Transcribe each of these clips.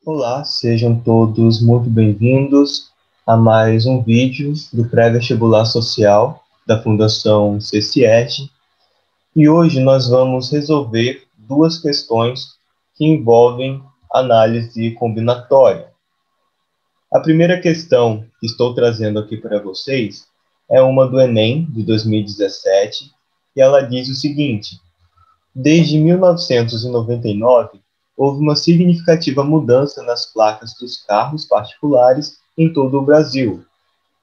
Olá, sejam todos muito bem-vindos a mais um vídeo do Pré-Vestibular Social da Fundação CCERJ. E hoje nós vamos resolver duas questões que envolvem análise combinatória. A primeira questão que estou trazendo aqui para vocês é uma do Enem de 2017 e ela diz o seguinte: desde 1999, houve uma significativa mudança nas placas dos carros particulares em todo o Brasil.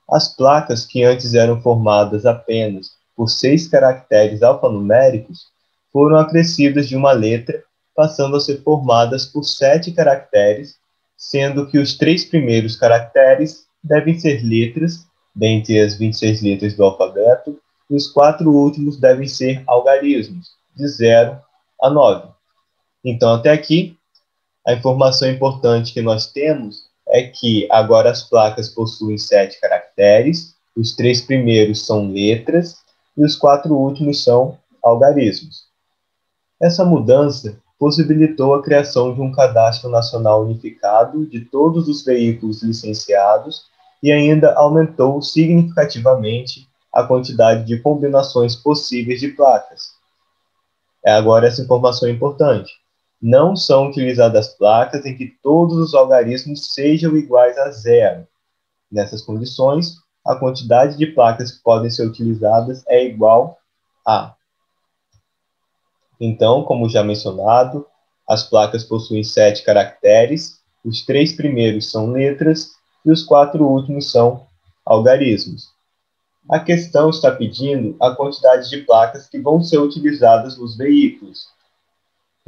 As placas, que antes eram formadas apenas por 6 caracteres alfanuméricos, foram acrescidas de uma letra, passando a ser formadas por 7 caracteres, sendo que os 3 primeiros caracteres devem ser letras, dentre as 26 letras do alfabeto, e os 4 últimos devem ser algarismos, de 0 a 9. Então, até aqui, a informação importante que nós temos é que agora as placas possuem 7 caracteres, os 3 primeiros são letras e os 4 últimos são algarismos. Essa mudança possibilitou a criação de um cadastro nacional unificado de todos os veículos licenciados e ainda aumentou significativamente a quantidade de combinações possíveis de placas. Agora essa informação é importante. Não são utilizadas placas em que todos os algarismos sejam iguais a 0. Nessas condições, a quantidade de placas que podem ser utilizadas é igual a. Então, como já mencionado, as placas possuem 7 caracteres, os 3 primeiros são letras e os 4 últimos são algarismos. A questão está pedindo a quantidade de placas que vão ser utilizadas nos veículos.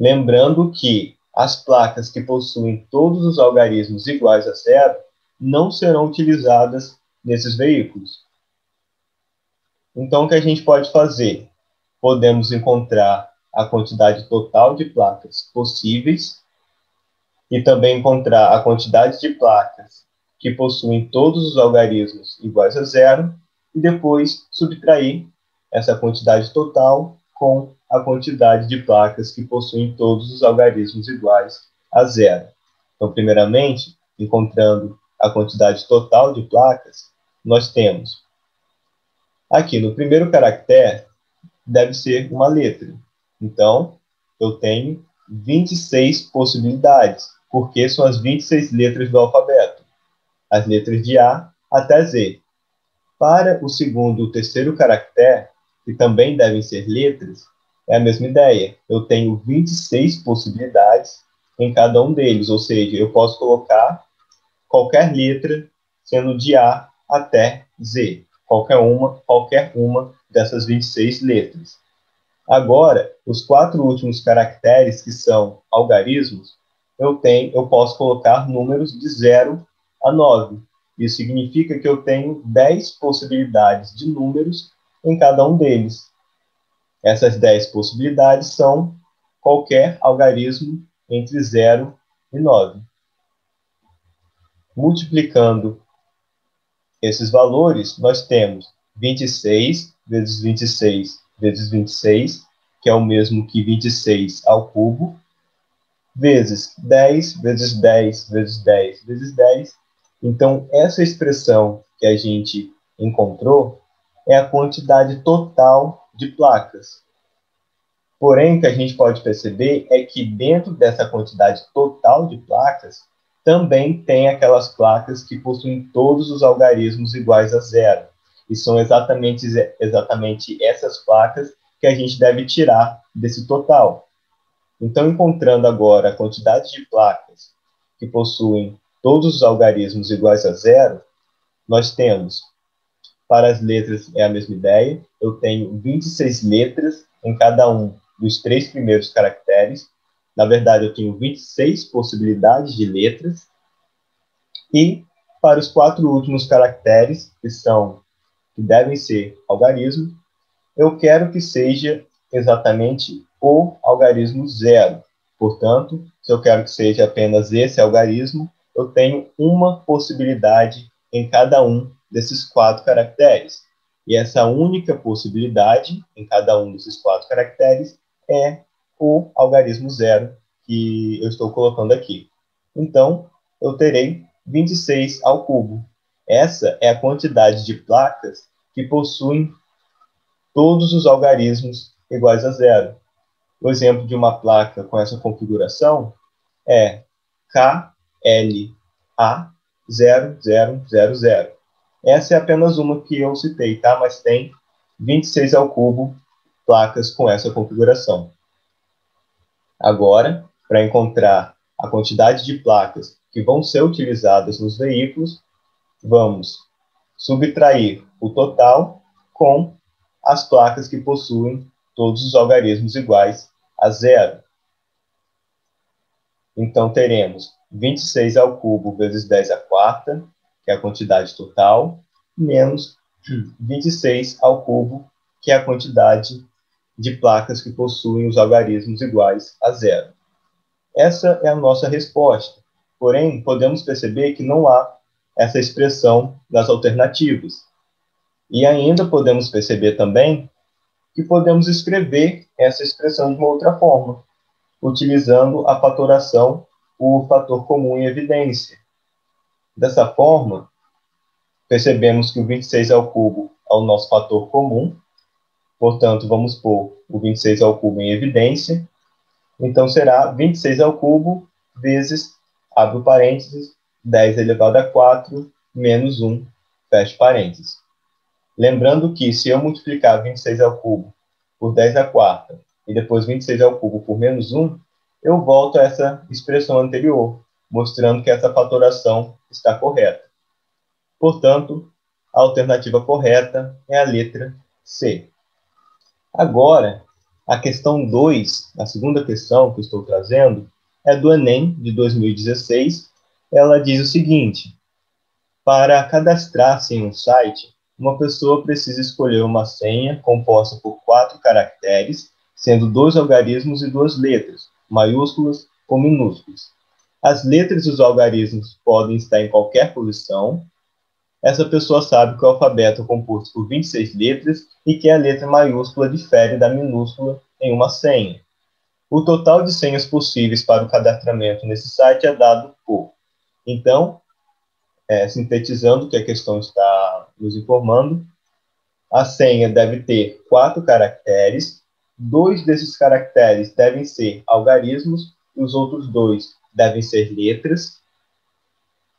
Lembrando que as placas que possuem todos os algarismos iguais a 0 não serão utilizadas nesses veículos. Então, o que a gente pode fazer? Podemos encontrar a quantidade total de placas possíveis e também encontrar a quantidade de placas que possuem todos os algarismos iguais a 0 e depois subtrair essa quantidade total com a quantidade de placas que possuem todos os algarismos iguais a 0. Então, primeiramente, encontrando a quantidade total de placas, nós temos aqui no primeiro caractere deve ser uma letra. Então, eu tenho 26 possibilidades, porque são as 26 letras do alfabeto, as letras de A até Z. Para o segundo e o terceiro caractere, que também devem ser letras, é a mesma ideia. Eu tenho 26 possibilidades em cada um deles, ou seja, eu posso colocar qualquer letra sendo de A até Z, qualquer uma dessas 26 letras. Agora, os 4 últimos caracteres, que são algarismos, eu posso colocar números de 0 a 9. Isso significa que eu tenho 10 possibilidades de números em cada um deles. Essas 10 possibilidades são qualquer algarismo entre 0 e 9. Multiplicando esses valores, nós temos 26 vezes 26 vezes 26, que é o mesmo que 26 ao cubo, vezes 10 vezes 10 vezes 10 vezes 10. Então, essa expressão que a gente encontrou é a quantidade total de placas. Porém, o que a gente pode perceber é que dentro dessa quantidade total de placas, também tem aquelas placas que possuem todos os algarismos iguais a 0. E são exatamente essas placas que a gente deve tirar desse total. Então, encontrando agora a quantidade de placas que possuem todos os algarismos iguais a 0, nós temos, para as letras é a mesma ideia, eu tenho 26 letras em cada um dos 3 primeiros caracteres. Na verdade, eu tenho 26 possibilidades de letras. E para os 4 últimos caracteres, que devem ser algarismos, eu quero que seja exatamente o algarismo 0. Portanto, se eu quero que seja apenas esse algarismo, eu tenho uma possibilidade em cada um desses 4 caracteres. E essa única possibilidade em cada um desses 4 caracteres é o algarismo 0 que eu estou colocando aqui. Então, eu terei 26 ao cubo. Essa é a quantidade de placas que possuem todos os algarismos iguais a zero. O exemplo de uma placa com essa configuração é KLA0000. Essa é apenas uma que eu citei, tá? Mas tem 26 ao cubo placas com essa configuração. Agora, para encontrar a quantidade de placas que vão ser utilizadas nos veículos, vamos subtrair o total com as placas que possuem todos os algarismos iguais a zero. Então, teremos 26 ao cubo vezes 10 à quarta, que é a quantidade total, menos 26 ao cubo, que é a quantidade de placas que possuem os algarismos iguais a zero. Essa é a nossa resposta. Porém, podemos perceber que não há essa expressão nas alternativas. E ainda podemos perceber também que podemos escrever essa expressão de uma outra forma, utilizando a fatoração, o fator comum em evidência. Dessa forma, percebemos que o 26 ao cubo é o nosso fator comum, portanto, vamos pôr o 26 ao cubo em evidência, então será 26 ao cubo vezes, abre o parênteses, 10 elevado a 4 menos 1, fecha parênteses. Lembrando que se eu multiplicar 26 ao cubo por 10 à quarta e depois 26 ao cubo por menos 1, eu volto a essa expressão anterior, mostrando que essa fatoração está correta. Portanto, a alternativa correta é a letra C. Agora, a questão 2, a segunda questão que estou trazendo, é do Enem de 2016. Ela diz o seguinte: para cadastrar-se em um site, uma pessoa precisa escolher uma senha composta por 4 caracteres, sendo 2 algarismos e 2 letras, maiúsculas ou minúsculas. As letras e os algarismos podem estar em qualquer posição. Essa pessoa sabe que o alfabeto é composto por 26 letras e que a letra maiúscula difere da minúscula em uma senha. O total de senhas possíveis para o cadastramento nesse site é dado por. Então, sintetizando o que a questão está nos informando, a senha deve ter 4 caracteres, 2 desses caracteres devem ser algarismos e os outros 2 devem ser letras.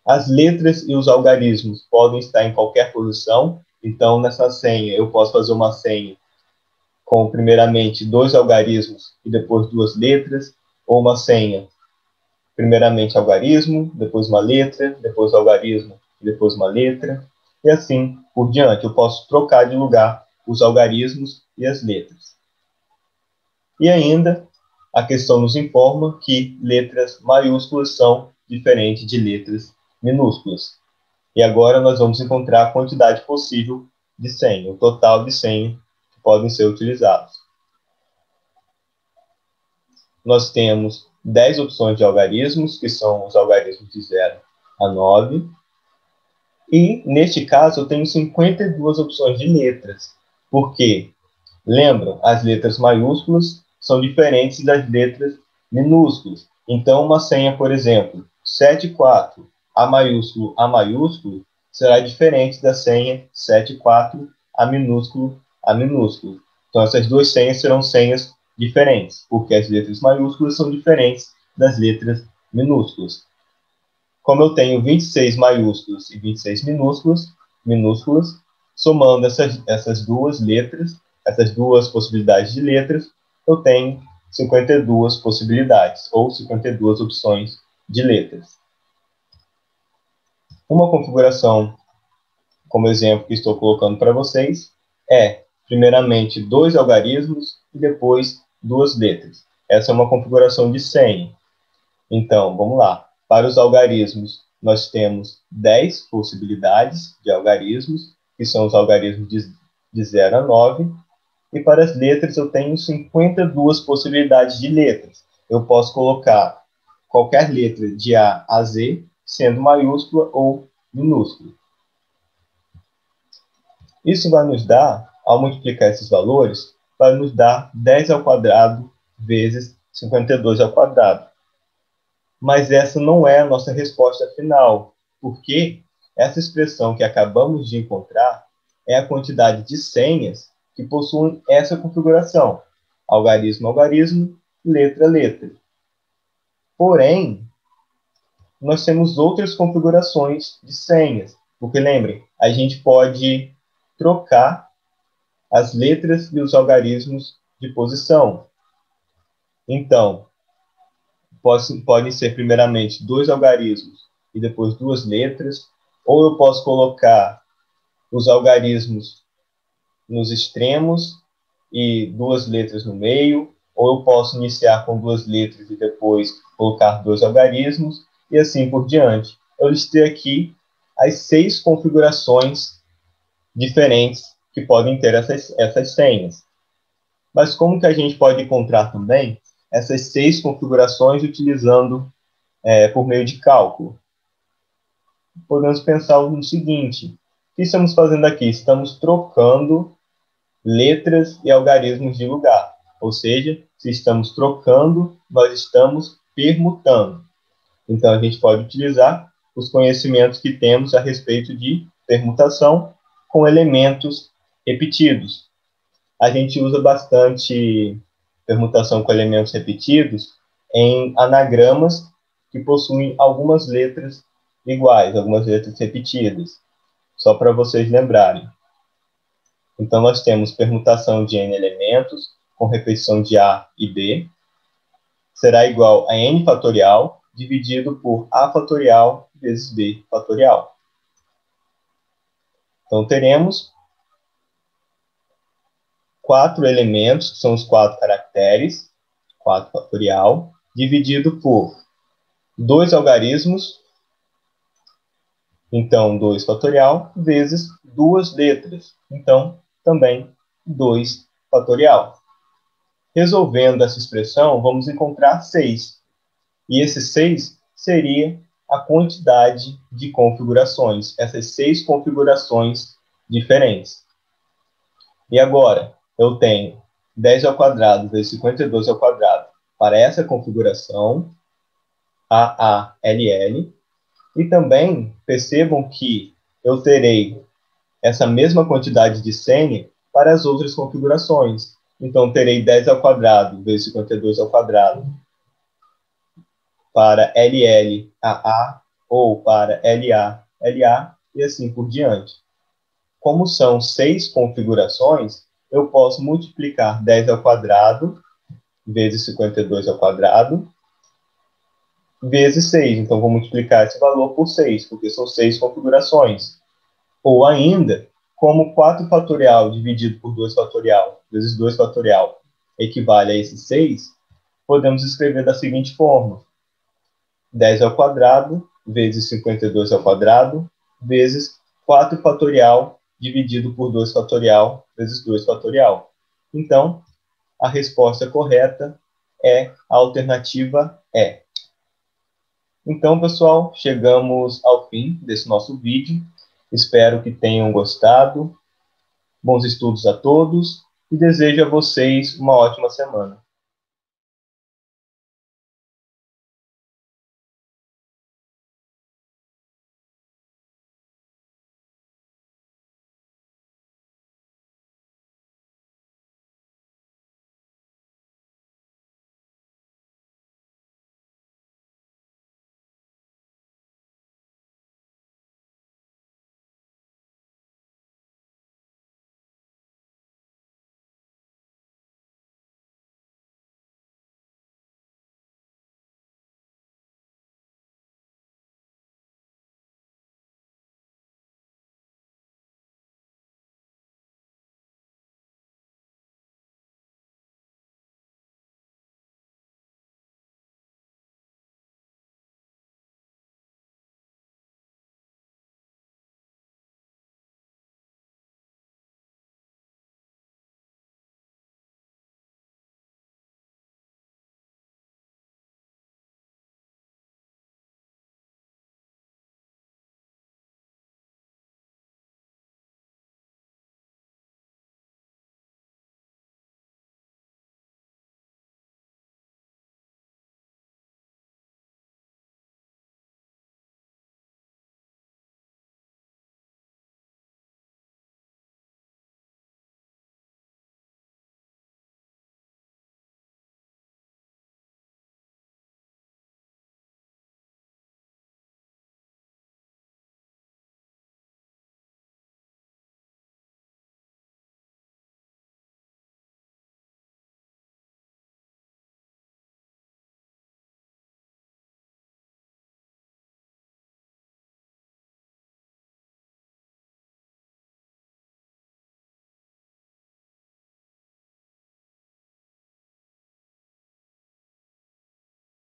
As letras e os algarismos podem estar em qualquer posição, então nessa senha eu posso fazer uma senha com primeiramente 2 algarismos e depois 2 letras, ou uma senha primeiramente algarismo, depois uma letra, depois algarismo e depois uma letra, e assim por diante. Eu posso trocar de lugar os algarismos e as letras. E ainda, a questão nos informa que letras maiúsculas são diferentes de letras minúsculas. E agora nós vamos encontrar a quantidade possível de senha, o total de senha que podem ser utilizados. Nós temos 10 opções de algarismos, que são os algarismos de 0 a 9. E, neste caso, eu tenho 52 opções de letras. Por quê? Lembram, as letras maiúsculas são diferentes das letras minúsculas. Então, uma senha, por exemplo, 74, A maiúsculo, será diferente da senha 74, A minúsculo. Então, essas duas senhas serão senhas diferentes, porque as letras maiúsculas são diferentes das letras minúsculas. Como eu tenho 26 maiúsculos e 26 minúsculas, somando essas duas letras, essas duas possibilidades de letras, eu tenho 52 possibilidades, ou 52 opções de letras. Uma configuração, como exemplo que estou colocando para vocês, é, primeiramente, 2 algarismos e depois 2 letras. Essa é uma configuração de senha. Então, vamos lá. Para os algarismos, nós temos 10 possibilidades de algarismos, que são os algarismos de 0 a 9. E para as letras, eu tenho 52 possibilidades de letras. Eu posso colocar qualquer letra de A a Z, sendo maiúscula ou minúscula. Isso vai nos dar, ao multiplicar esses valores, vai nos dar 10 ao quadrado vezes 52 ao quadrado. Mas essa não é a nossa resposta final, porque essa expressão que acabamos de encontrar é a quantidade de senhas que possuem essa configuração, algarismo, algarismo, letra, letra. Porém, nós temos outras configurações de senhas, porque lembrem, a gente pode trocar as letras e os algarismos de posição. Então, podem ser primeiramente 2 algarismos e depois 2 letras, ou eu posso colocar os algarismos nos extremos e 2 letras no meio, ou eu posso iniciar com 2 letras e depois colocar 2 algarismos, e assim por diante. Eu listei aqui as 6 configurações diferentes que podem ter essas senhas. Mas como que a gente pode encontrar também essas 6 configurações utilizando por meio de cálculo? Podemos pensar no seguinte: o que estamos fazendo aqui? Estamos trocando letras e algarismos de lugar. Ou seja, se estamos trocando, nós estamos permutando. Então, a gente pode utilizar os conhecimentos que temos a respeito de permutação com elementos repetidos. A gente usa bastante permutação com elementos repetidos em anagramas que possuem algumas letras iguais, algumas letras repetidas, só para vocês lembrarem. Então, nós temos permutação de n elementos com repetição de A e B, será igual a n fatorial dividido por A fatorial vezes B fatorial. Então, teremos 4 elementos, que são os 4 caracteres, 4 fatorial, dividido por 2 algarismos, então 2 fatorial, vezes 2 letras, então também 2 fatorial. Resolvendo essa expressão, vamos encontrar 6. E esse 6 seria a quantidade de configurações, essas 6 configurações diferentes. E agora, eu tenho 10 ao quadrado vezes 52 ao quadrado para essa configuração, AALL. E também percebam que eu terei essa mesma quantidade de senha para as outras configurações. Então, terei 10 ao quadrado vezes 52 ao quadrado para LLAA ou para LALA e assim por diante. Como são 6 configurações, eu posso multiplicar 10 ao quadrado vezes 52 ao quadrado vezes 6. Então, vou multiplicar esse valor por 6, porque são 6 configurações. Ou ainda, como 4 fatorial dividido por 2 fatorial vezes 2 fatorial equivale a esse 6, podemos escrever da seguinte forma: 10 ao quadrado vezes 52 ao quadrado vezes 4 fatorial dividido por 2 fatorial vezes 2 fatorial. Então, a resposta correta é a alternativa E. Então, pessoal, chegamos ao fim desse nosso vídeo. Espero que tenham gostado. Bons estudos a todos e desejo a vocês uma ótima semana.